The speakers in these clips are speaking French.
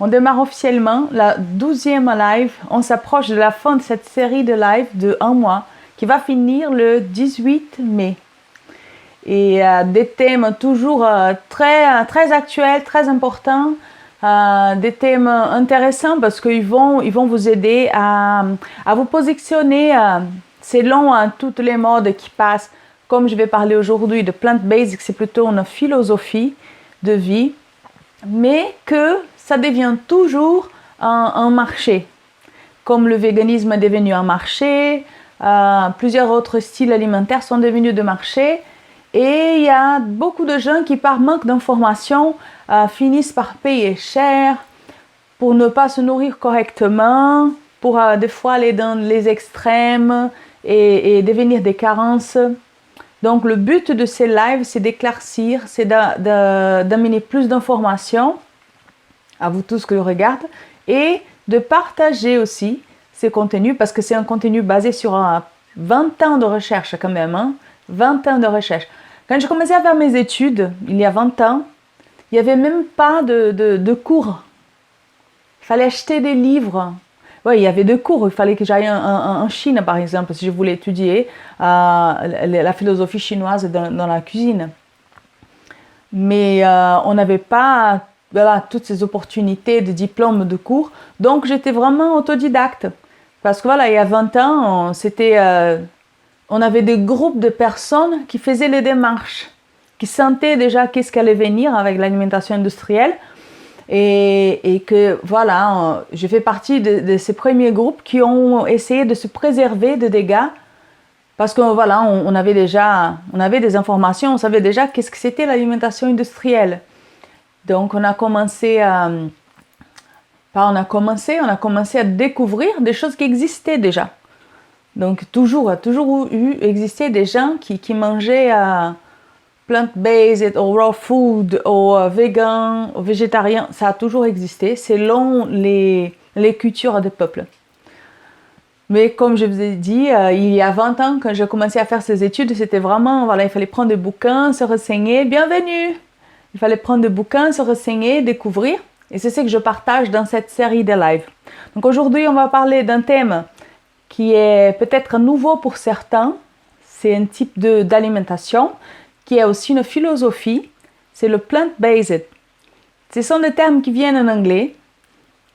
On démarre officiellement la 12e live. On s'approche de la fin de cette série de live de 1 mois qui va finir le 18 mai. Et des thèmes toujours très actuels, très importants, des thèmes intéressants parce qu'ils vont vous aider à vous positionner selon toutes les modes qui passent. Comme je vais parler aujourd'hui de Plant Basics, c'est plutôt une philosophie de vie, mais que ça devient toujours un marché. Comme le véganisme est devenu un marché, plusieurs autres styles alimentaires sont devenus de marché. Et il y a beaucoup de gens qui, par manque d'informations, finissent par payer cher pour ne pas se nourrir correctement, pour des fois aller dans les extrêmes et devenir des carences. Donc le but de ces lives, c'est d'éclaircir, c'est d'amener plus d'informations à vous tous que je regarde et de partager aussi ces contenus parce que c'est un contenu basé sur 20 ans de recherche quand même, hein, 20 ans de recherche. Quand j'ai commencé à faire mes études, il y a 20 ans, il n'y avait même pas de cours. Il fallait acheter des livres. Oui, il y avait des cours. Il fallait que j'aille en Chine, par exemple, si je voulais étudier la philosophie chinoise dans la cuisine. Mais on n'avait pas toutes ces opportunités de diplômes, de cours. Donc, j'étais vraiment autodidacte. Parce que il y a 20 ans, on avait des groupes de personnes qui faisaient les démarches, qui sentaient déjà qu'est-ce qui allait venir avec l'alimentation industrielle. Et que je fais partie de ces premiers groupes qui ont essayé de se préserver des dégâts parce que on avait des informations, on savait déjà qu'est-ce que c'était l'alimentation industrielle. Donc on a commencé à découvrir des choses qui existaient déjà. Donc toujours existé des gens qui mangeaient plant-based, ou raw food, ou vegan, ou végétarien, ça a toujours existé selon les cultures des peuples. Mais comme je vous ai dit, il y a 20 ans, quand j'ai commencé à faire ces études, c'était vraiment, il fallait prendre des bouquins, se renseigner, bienvenue! Il fallait prendre des bouquins, se renseigner, découvrir, et c'est ce que je partage dans cette série de lives. Donc aujourd'hui, on va parler d'un thème qui est peut-être nouveau pour certains, c'est un type d'alimentation, qui est aussi une philosophie, c'est le plant-based. Ce sont des termes qui viennent en anglais,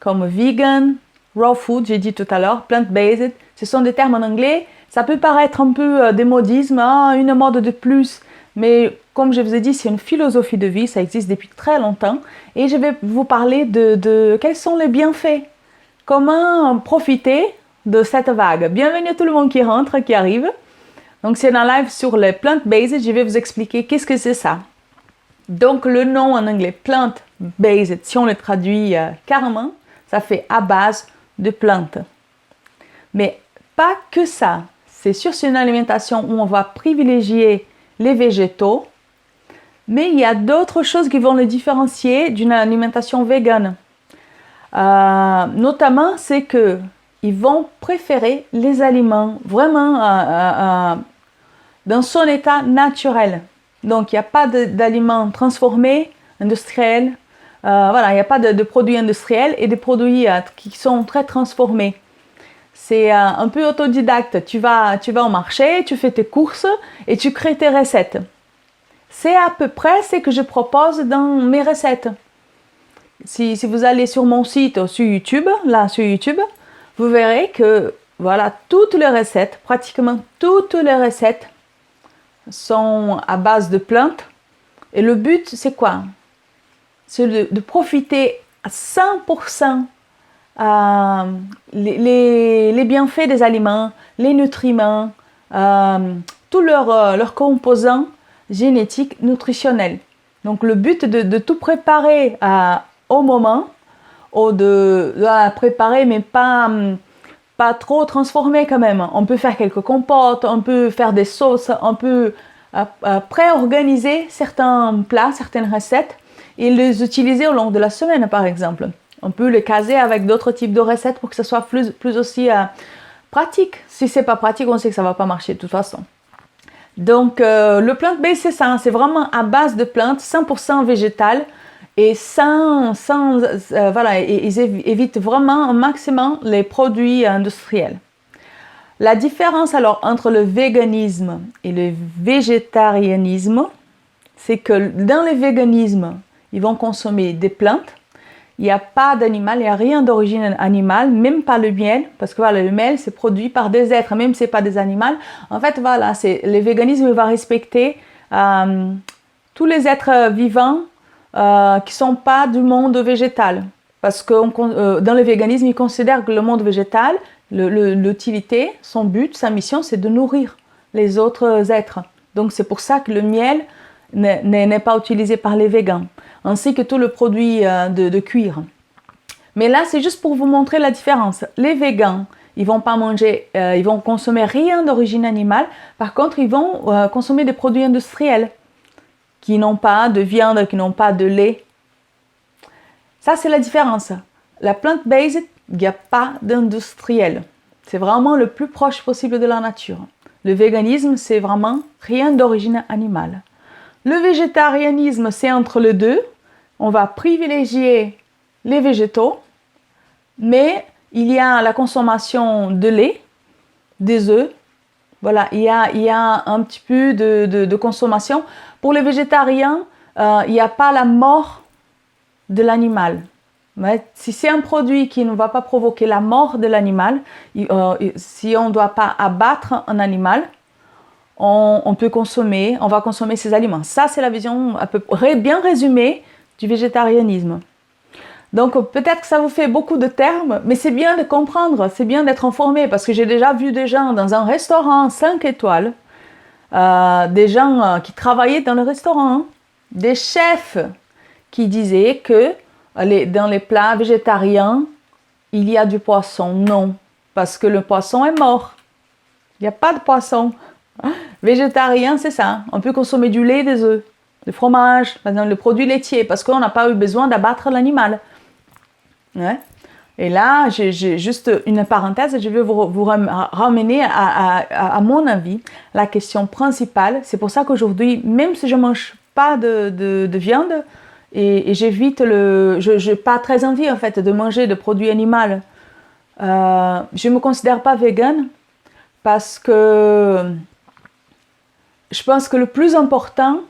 comme vegan, raw food, j'ai dit tout à l'heure, plant-based. Ce sont des termes en anglais. Ça peut paraître un peu des modismes, une mode de plus, mais comme je vous ai dit, c'est une philosophie de vie, ça existe depuis très longtemps. Et je vais vous parler de quels sont les bienfaits, comment profiter de cette vague. Bienvenue à tout le monde qui rentre, qui arrive. Donc c'est un live sur les plant-based, je vais vous expliquer qu'est-ce que c'est ça. Donc le nom en anglais, plant-based, si on le traduit carrément, ça fait à base de plantes. Mais pas que ça, c'est sûr c'est une alimentation où on va privilégier les végétaux, mais il y a d'autres choses qui vont le différencier d'une alimentation végane. Notamment, c'est que ils vont préférer les aliments vraiment dans son état naturel. Donc, il n'y a pas d'aliments transformés, industriels. Il n'y a pas de produits industriels et des produits qui sont très transformés. C'est un peu autodidacte. Tu vas au marché, tu fais tes courses et tu crées tes recettes. C'est à peu près ce que je propose dans mes recettes. Si vous allez sur mon site ou sur YouTube, vous verrez que toutes les recettes, pratiquement toutes les recettes sont à base de plantes. Et le but, c'est quoi? C'est de profiter à 100% les bienfaits des aliments, les nutriments, tous leurs composants génétiques, nutritionnels. Donc le but de tout préparer au moment, ou de préparer mais pas trop transformé quand même. On peut faire quelques compotes, on peut faire des sauces, on peut pré-organiser certains plats, certaines recettes et les utiliser au long de la semaine par exemple. On peut les caser avec d'autres types de recettes pour que ce soit plus aussi pratique. Si c'est pas pratique, on sait que ça va pas marcher de toute façon. Donc le plant-based c'est ça, c'est vraiment à base de plantes, 100% végétales et voilà, ils évitent vraiment au maximum les produits industriels. La différence alors entre le véganisme et le végétarianisme, c'est que dans le véganisme, ils vont consommer des plantes. Il n'y a pas d'animal, il n'y a rien d'origine animale, même pas le miel, parce que voilà, le miel c'est produit par des êtres, même si ce n'est pas des animaux. En fait, voilà, le véganisme va respecter tous les êtres vivants qui ne sont pas du monde végétal. Parce que dans le véganisme, ils considèrent que le monde végétal, l'utilité, son but, sa mission, c'est de nourrir les autres êtres. Donc c'est pour ça que le miel n'est pas utilisé par les végans, ainsi que tout le produit de cuir. Mais là, c'est juste pour vous montrer la différence. Les végans, ils vont pas manger, ils vont consommer rien d'origine animale. Par contre, ils vont consommer des produits industriels qui n'ont pas de viande, qui n'ont pas de lait. Ça, c'est la différence. La plant-based, il n'y a pas d'industriel. C'est vraiment le plus proche possible de la nature. Le véganisme, c'est vraiment rien d'origine animale. Le végétarianisme, c'est entre les deux. On va privilégier les végétaux, mais il y a la consommation de lait, des œufs. Voilà, il y a un petit peu de consommation. Pour les végétariens, il n'y a pas la mort de l'animal. Mais si c'est un produit qui ne va pas provoquer la mort de l'animal, si on ne doit pas abattre un animal, on peut consommer, on va consommer ces aliments. Ça, c'est la vision à peu près bien résumée du végétarianisme. Donc, peut-être que ça vous fait beaucoup de termes, mais c'est bien de comprendre, c'est bien d'être informé, parce que j'ai déjà vu des gens dans un restaurant 5 étoiles, des gens qui travaillaient dans le restaurant, des chefs qui disaient que dans les plats végétariens, il y a du poisson. Non, parce que le poisson est mort. Il n'y a pas de poisson. Végétarien, c'est ça. On peut consommer du lait, des œufs, du fromage, par exemple, le produit laitier, parce qu'on n'a pas eu besoin d'abattre l'animal. Ouais. Et là, j'ai juste une parenthèse, je vais vous ramener à mon avis, la question principale. C'est pour ça qu'aujourd'hui, même si je ne mange pas de viande, et j'évite je n'ai pas très envie en fait de manger de produits animaux. Je ne me considère pas végane parce que je pense que le plus important,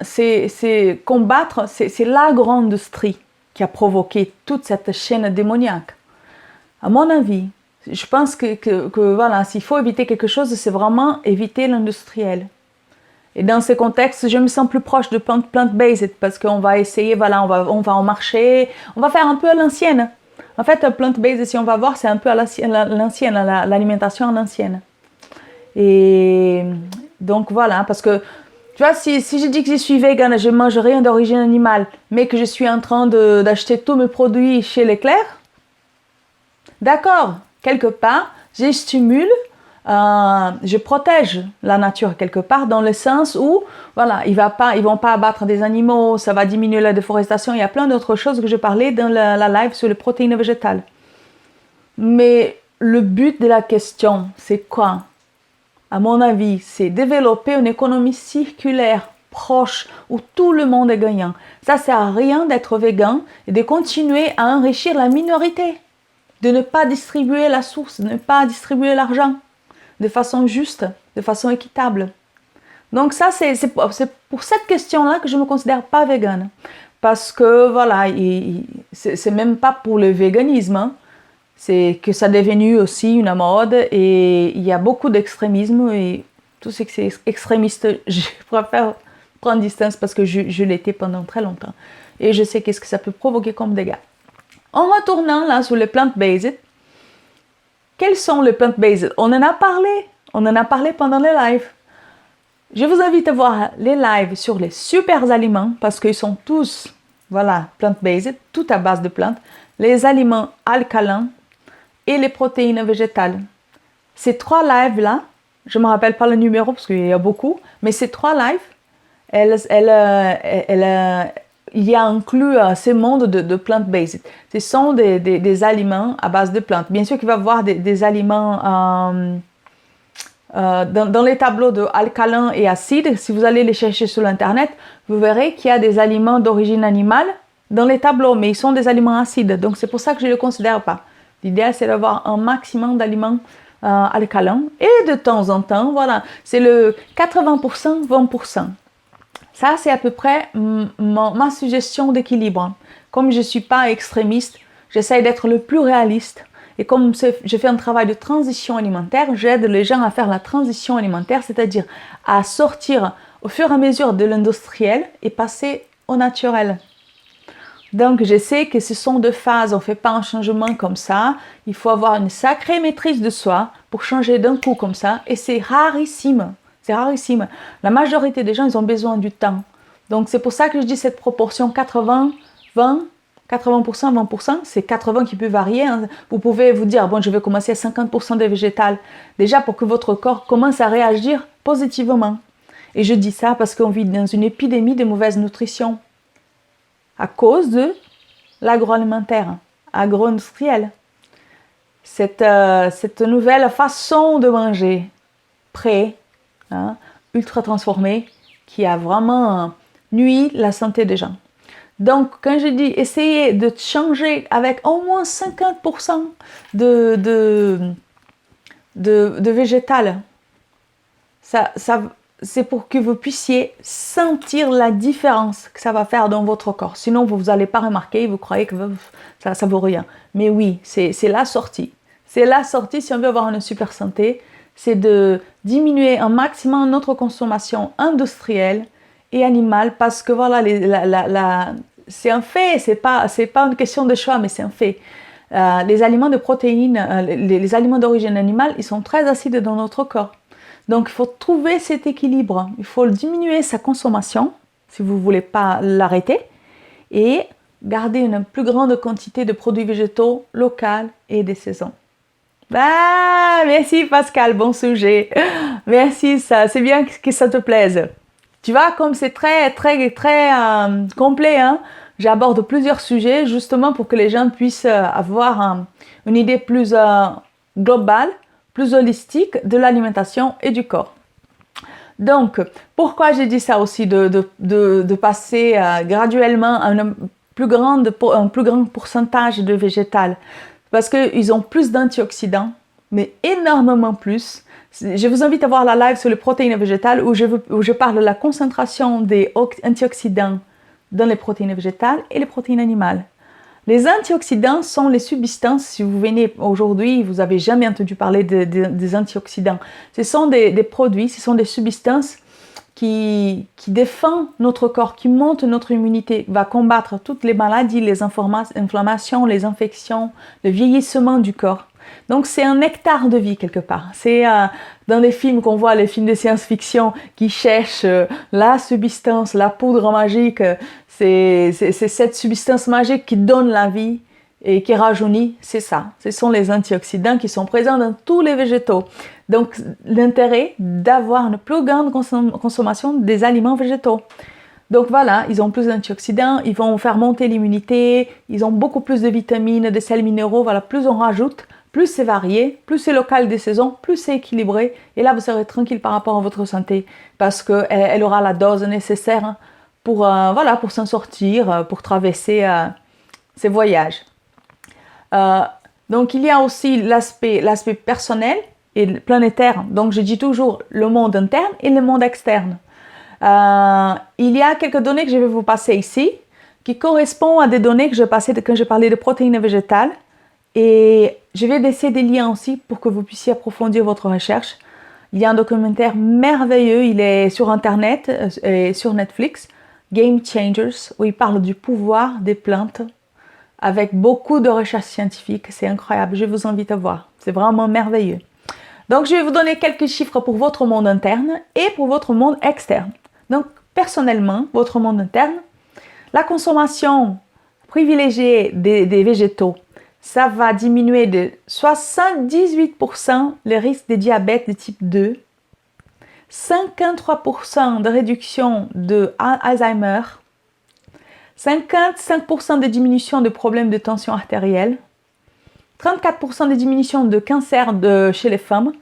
c'est combattre, c'est l'agro-industrie qui a provoqué toute cette chaîne démoniaque. À mon avis, je pense que voilà, s'il faut éviter quelque chose, c'est vraiment éviter l'industriel. Et dans ce contexte, je me sens plus proche de plant-based parce qu'on va essayer, voilà, on va en marcher, on va faire un peu à l'ancienne. En fait, plant-based, si on va voir, c'est un peu à l'ancienne, l'alimentation à l'ancienne. Et donc voilà, parce que tu vois, si je dis que je suis végane, je ne mange rien d'origine animale, mais que je suis en train d'acheter tous mes produits chez Leclerc, d'accord, quelque part, je stimule, je protège la nature quelque part, dans le sens où, voilà, ils vont pas abattre des animaux, ça va diminuer la déforestation, il y a plein d'autres choses que je parlais dans la live sur les protéines végétales. Mais le but de la question, c'est quoi? À mon avis, c'est développer une économie circulaire, proche, où tout le monde est gagnant. Ça ne sert à rien d'être végan et de continuer à enrichir la minorité, de ne pas distribuer la source, de ne pas distribuer l'argent de façon juste, de façon équitable. Donc ça, c'est pour cette question-là que je ne me considère pas végane. Parce que, voilà, c'est même pas pour le véganisme, hein. C'est que ça est devenu aussi une mode et il y a beaucoup d'extrémisme et tout ce qui est extrémiste, je préfère prendre distance parce que je l'étais pendant très longtemps et je sais qu'est-ce que ça peut provoquer comme dégâts. En retournant là sur les plant-based, quels sont les plant-based? On en a parlé pendant les lives. Je vous invite à voir les lives sur les super aliments parce qu'ils sont tous, voilà, plant-based, tout à base de plantes, les aliments alcalins et les protéines végétales. Ces 3 lives-là, je ne me rappelle pas le numéro parce qu'il y a beaucoup, mais ces 3 lives, il y a inclus ce monde de plant-based. Ce sont des aliments à base de plantes. Bien sûr qu'il va y avoir des aliments dans les tableaux de alcalin et acide, si vous allez les chercher sur l'internet, vous verrez qu'il y a des aliments d'origine animale dans les tableaux, mais ils sont des aliments acides, donc c'est pour ça que je ne les considère pas. L'idéal, c'est d'avoir un maximum d'aliments alcalins, et de temps en temps, voilà, c'est le 80%, 20%. Ça, c'est à peu près ma suggestion d'équilibre. Comme je ne suis pas extrémiste, j'essaie d'être le plus réaliste. Et comme je fais un travail de transition alimentaire, j'aide les gens à faire la transition alimentaire, c'est-à-dire à sortir au fur et à mesure de l'industriel et passer au naturel. Donc, je sais que ce sont deux phases, on ne fait pas un changement comme ça. Il faut avoir une sacrée maîtrise de soi pour changer d'un coup comme ça. Et c'est rarissime. C'est rarissime. La majorité des gens, ils ont besoin du temps. Donc, c'est pour ça que je dis cette proportion 80, 20, 80%, 20%. C'est 80 qui peut varier. Hein. Vous pouvez vous dire, bon, je vais commencer à 50% de végétal. Déjà, pour que votre corps commence à réagir positivement. Et je dis ça parce qu'on vit dans une épidémie de mauvaise nutrition. À cause de l'agroalimentaire, agro-industriel. Cette nouvelle façon de manger, prêt, hein, ultra transformée, qui a vraiment nui la santé des gens. Donc, quand je dis essayez de changer avec au moins 50% de végétal, c'est pour que vous puissiez sentir la différence que ça va faire dans votre corps. Sinon, vous n'allez pas remarquer, vous croyez que ça ne vaut rien. Mais oui, c'est la sortie. C'est la sortie si on veut avoir une super santé. C'est de diminuer un maximum notre consommation industrielle et animale parce que voilà, c'est un fait, c'est pas une question de choix, mais c'est un fait. Les aliments de protéines, les aliments d'origine animale, ils sont très acides dans notre corps. Donc, il faut trouver cet équilibre. Il faut diminuer sa consommation, si vous ne voulez pas l'arrêter, et garder une plus grande quantité de produits végétaux locaux et des saisons. Ah, merci Pascal, bon sujet. Merci, c'est bien que ça te plaise. Tu vois, comme c'est très, très, très complet, hein, j'aborde plusieurs sujets justement pour que les gens puissent avoir une idée plus globale, plus holistique de l'alimentation et du corps. Donc, pourquoi j'ai dit ça aussi, de passer graduellement à un plus grand pourcentage de végétal? Parce qu'ils ont plus d'antioxydants, mais énormément plus. Je vous invite à voir la live sur les protéines végétales où je parle de la concentration des antioxydants dans les protéines végétales et les protéines animales. Les antioxydants sont les substances, si vous venez aujourd'hui, vous n'avez jamais entendu parler des antioxydants. Ce sont des produits, ce sont des substances qui défendent notre corps, qui montent notre immunité, va combattre toutes les maladies, les inflammations, les infections, le vieillissement du corps. Donc c'est un nectar de vie quelque part. C'est dans les films qu'on voit, les films de science-fiction qui cherchent la substance, la poudre magique. C'est cette substance magique qui donne la vie et qui rajeunit. C'est ça. Ce sont les antioxydants qui sont présents dans tous les végétaux. Donc l'intérêt d'avoir une plus grande consommation des aliments végétaux. Donc voilà, ils ont plus d'antioxydants, ils vont faire monter l'immunité, ils ont beaucoup plus de vitamines, de sels minéraux. Voilà, plus on rajoute, plus c'est varié, plus c'est local des saisons, plus c'est équilibré. Et là, vous serez tranquille par rapport à votre santé parce qu'elle aura la dose nécessaire pour s'en sortir, pour traverser ces voyages. Donc, il y a aussi l'aspect personnel et planétaire. Donc, je dis toujours le monde interne et le monde externe. Il y a quelques données que je vais vous passer ici qui correspondent à des données que je passais quand je parlais de protéines végétales. Et je vais laisser des liens aussi pour que vous puissiez approfondir votre recherche. Il y a un documentaire merveilleux, il est sur Internet et sur Netflix, Game Changers, où il parle du pouvoir des plantes avec beaucoup de recherches scientifiques. C'est incroyable, je vous invite à voir. C'est vraiment merveilleux. Donc, je vais vous donner quelques chiffres pour votre monde interne et pour votre monde externe. Donc, personnellement, votre monde interne, la consommation privilégiée des végétaux, ça va diminuer de 78% les risques de diabète de type 2, 53% de réduction de Alzheimer, 55% de diminution de problèmes de tension artérielle, 34% de diminution de cancer chez les femmes,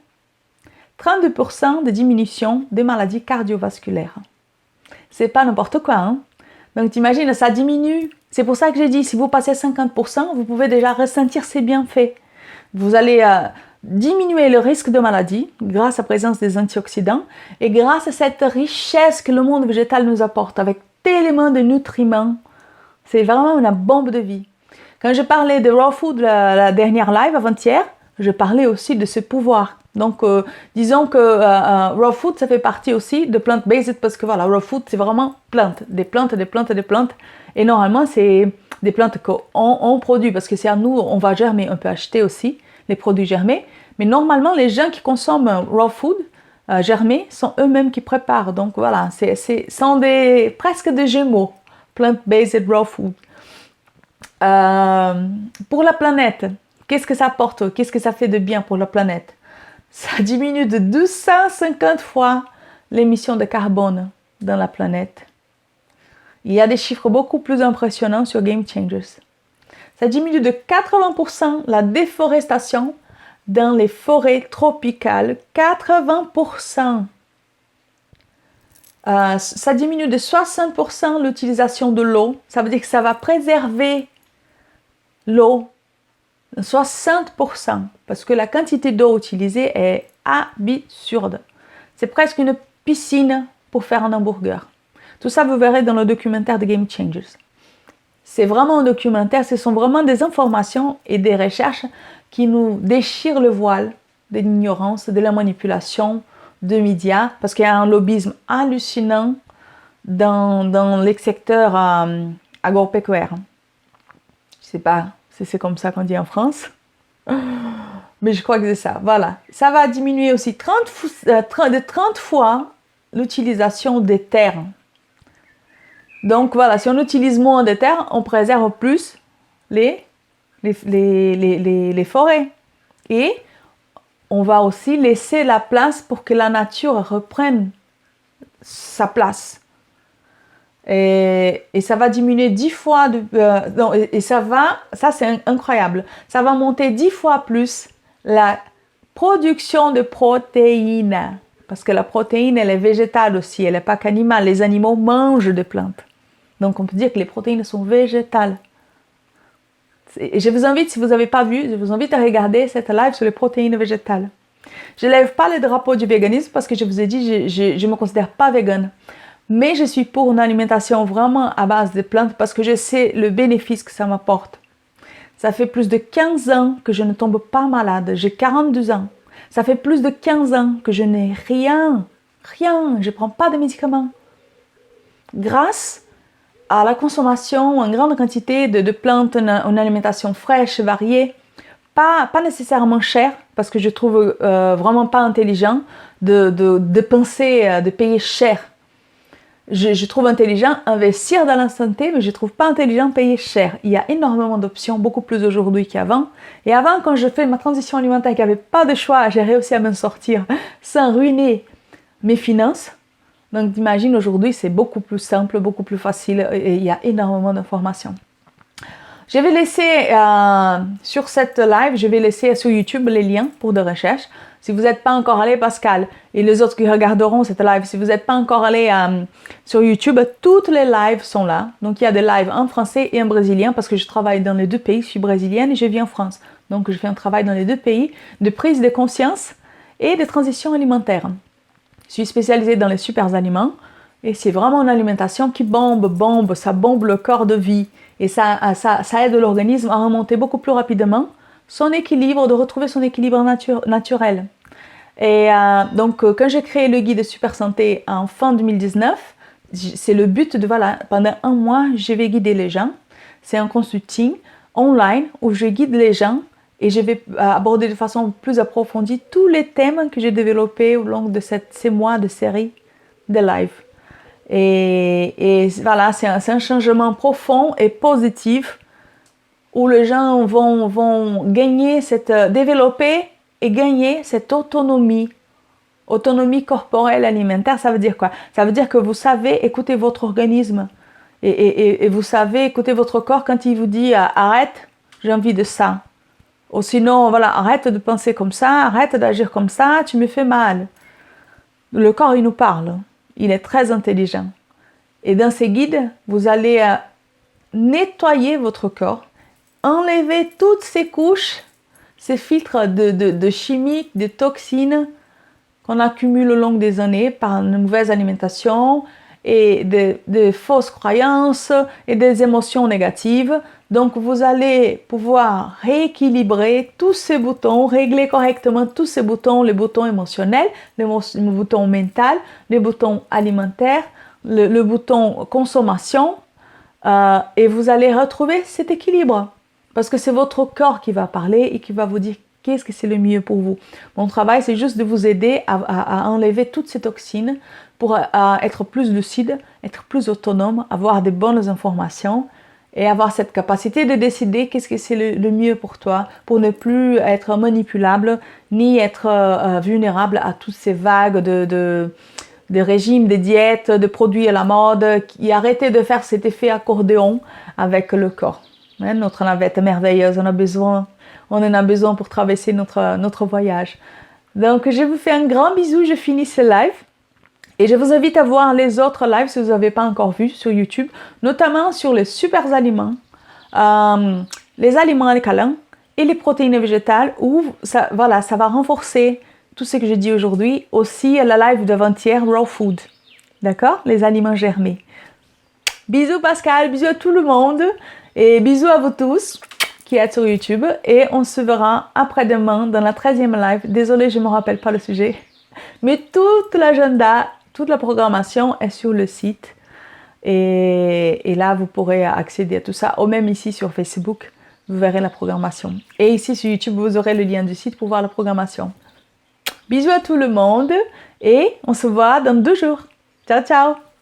32% de diminution des maladies cardiovasculaires. C'est pas n'importe quoi, hein? Donc t'imagines, ça diminue. C'est pour ça que j'ai dit, si vous passez 50%, vous pouvez déjà ressentir ces bienfaits. Vous allez diminuer le risque de maladie grâce à la présence des antioxydants et grâce à cette richesse que le monde végétal nous apporte avec tellement de nutriments. C'est vraiment une bombe de vie. Quand je parlais de raw food la dernière live avant-hier, je parlais aussi de ce pouvoir. Donc, disons que raw food, ça fait partie aussi de plant-based parce que voilà, raw food, c'est vraiment plantes, des plantes. Et normalement, c'est des plantes qu'on produit parce que c'est à nous, on va germer, on peut acheter aussi les produits germés. Mais normalement, les gens qui consomment raw food germés sont eux-mêmes qui préparent. Donc voilà, sont presque des jumeaux, plant-based raw food. Pour la planète, qu'est-ce que ça apporte? Qu'est-ce que ça fait de bien pour la planète? Ça diminue de 250 fois l'émission de carbone dans la planète. Il y a des chiffres beaucoup plus impressionnants sur Game Changers. Ça diminue de 80% la déforestation dans les forêts tropicales. 80%. Ça diminue de 60% l'utilisation de l'eau. Ça veut dire que ça va préserver l'eau. 60%, parce que la quantité d'eau utilisée est absurde. C'est presque une piscine pour faire un hamburger. Tout ça, vous verrez dans le documentaire de Game Changers. C'est vraiment un documentaire, ce sont vraiment des informations et des recherches qui nous déchirent le voile de l'ignorance, de la manipulation, de médias, parce qu'il y a un lobbyisme hallucinant dans les secteurs agropecuaires. Je ne sais pas si c'est comme ça qu'on dit en France, mais je crois que c'est ça. Voilà, ça va diminuer aussi de 30 fois l'utilisation des terres. Donc voilà, si on utilise moins de terres, on préserve plus les forêts. Et on va aussi laisser la place pour que la nature reprenne sa place. Et ça va diminuer 10 fois, ça c'est incroyable, ça va monter 10 fois plus la production de protéines. Parce que la protéine, elle est végétale aussi, elle n'est pas qu'animale. Les animaux mangent des plantes. Donc on peut dire que les protéines sont végétales. Et je vous invite, si vous n'avez pas vu, je vous invite à regarder cette live sur les protéines végétales. Je ne lève pas le drapeau du véganisme parce que je vous ai dit, je ne me considère pas végane. Mais je suis pour une alimentation vraiment à base de plantes parce que je sais le bénéfice que ça m'apporte. Ça fait plus de 15 ans que je ne tombe pas malade. J'ai 42 ans. Ça fait plus de 15 ans que je n'ai rien. Je ne prends pas de médicaments. Grâce à la consommation en grande quantité de plantes, une alimentation fraîche, variée, pas nécessairement chère, parce que je trouve vraiment pas intelligent de penser de payer cher. Je trouve intelligent investir dans la santé, mais je trouve pas intelligent payer cher. Il y a énormément d'options, beaucoup plus aujourd'hui qu'avant. Et avant, quand je fais ma transition alimentaire, qu'il n'y avait pas de choix, j'ai réussi à m'en sortir sans ruiner mes finances. Donc, t'imagines, aujourd'hui, c'est beaucoup plus simple, beaucoup plus facile et il y a énormément d'informations. Je vais laisser sur cette live, je vais laisser sur YouTube les liens pour des recherches. Si vous n'êtes pas encore allé, Pascal, et les autres qui regarderont cette live, si vous n'êtes pas encore allé sur YouTube, toutes les lives sont là. Donc, il y a des lives en français et en brésilien parce que je travaille dans les deux pays. Je suis brésilienne et je vis en France. Donc, je fais un travail dans les deux pays de prise de conscience et de transition alimentaire. Je suis spécialisée dans les super aliments et c'est vraiment une alimentation qui bombe, ça bombe le corps de vie et ça aide l'organisme à remonter beaucoup plus rapidement son équilibre, de retrouver son équilibre naturel. Et donc, quand j'ai créé le guide de Super Santé en fin 2019, c'est le but de, voilà, pendant un mois, je vais guider les gens. C'est un consulting online où je guide les gens et je vais aborder de façon plus approfondie tous les thèmes que j'ai développés au long de ces mois de série de live. Et voilà, c'est un changement profond et positif où les gens vont gagner développer et gagner cette autonomie corporelle alimentaire. Ça veut dire quoi? Ça veut dire que vous savez écouter votre organisme et vous savez écouter votre corps quand il vous dit arrête, j'ai envie de ça. Ou sinon, voilà, arrête de penser comme ça, arrête d'agir comme ça, tu me fais mal. Le corps, il nous parle. Il est très intelligent. Et dans ces guides, vous allez nettoyer votre corps, enlever toutes ces couches, ces filtres de chimiques, de toxines qu'on accumule au long des années par une mauvaise alimentation et de fausses croyances et des émotions négatives. Donc vous allez pouvoir rééquilibrer tous ces boutons, régler correctement tous ces boutons, les boutons émotionnels, les boutons mentaux, les boutons alimentaires, le bouton consommation, et vous allez retrouver cet équilibre. Parce que c'est votre corps qui va parler et qui va vous dire qu'est-ce que c'est le mieux pour vous. Mon travail, c'est juste de vous aider à enlever toutes ces toxines pour être plus lucide, être plus autonome, avoir des bonnes informations et avoir cette capacité de décider qu'est-ce que c'est le mieux pour toi, pour ne plus être manipulable, ni être vulnérable à toutes ces vagues de régimes, de diètes, de produits à la mode, et arrêter de faire cet effet accordéon avec le corps. Notre navette est merveilleuse, on en a besoin pour traverser notre voyage. Donc, je vous fais un grand bisou, je finis ce live. Et je vous invite à voir les autres lives si vous n'avez pas encore vu sur YouTube, notamment sur les super aliments, les aliments alcalins et les protéines végétales, où ça va renforcer tout ce que j'ai dit aujourd'hui. Aussi, la live d'avant-hier, Raw Food. D'accord? Les aliments germés. Bisous Pascal, bisous à tout le monde et bisous à vous tous qui êtes sur YouTube. Et on se verra après-demain dans la 13e live. Désolée, je ne me rappelle pas le sujet. Mais tout l'agenda, toute la programmation est sur le site. Et là, vous pourrez accéder à tout ça. Ou même ici sur Facebook, vous verrez la programmation. Et ici sur YouTube, vous aurez le lien du site pour voir la programmation. Bisous à tout le monde et on se voit dans 2 jours. Ciao, ciao!